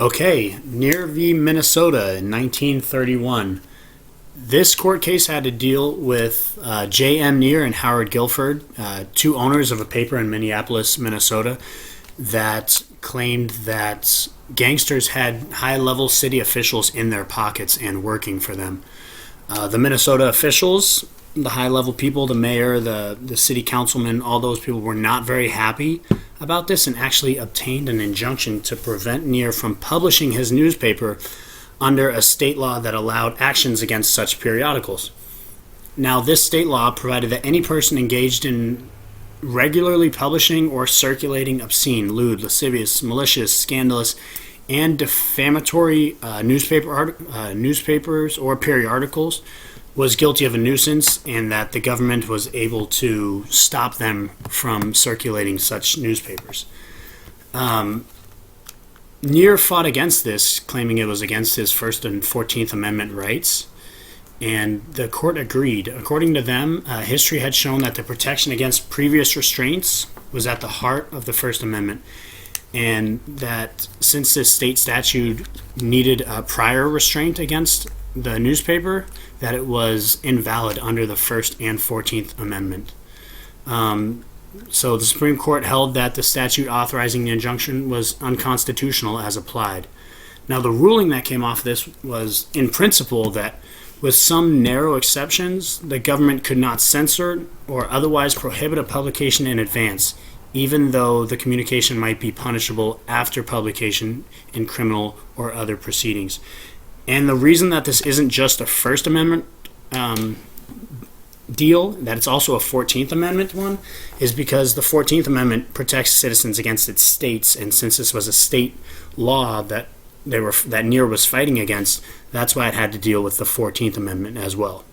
Okay, Near v. Minnesota in 1931. This court case had to deal with J.M. Near and Howard Guilford, two owners of a paper in Minneapolis, Minnesota, that claimed that gangsters had high-level city officials in their pockets and working for them. The Minnesota officials, the high-level people, the mayor, the city councilman, all those people were not very happy about this and actually obtained an injunction to prevent Near from publishing his newspaper under a state law that allowed actions against such periodicals. Now, this state law provided that any person engaged in regularly publishing or circulating obscene, lewd, lascivious, malicious, scandalous, and defamatory newspapers or periodicals was guilty of a nuisance, and that the government was able to stop them from circulating such newspapers. Near fought against this, claiming it was against his First and 14th Amendment rights, and the court agreed. According to them, history had shown that the protection against previous restraints was at the heart of the First Amendment, and that since this state statute needed a prior restraint against the newspaper, that it was invalid under the First and 14th Amendment. So the Supreme Court held that the statute authorizing the injunction was unconstitutional as applied. Now, the ruling that came off this was, in principle, that with some narrow exceptions, the government could not censor or otherwise prohibit a publication in advance, even though the communication might be punishable after publication in criminal or other proceedings. And the reason that this isn't just a First Amendment deal, that it's also a 14th Amendment one, is because the 14th Amendment protects citizens against its states, and since this was a state law that Near was fighting against, that's why it had to deal with the 14th Amendment as well.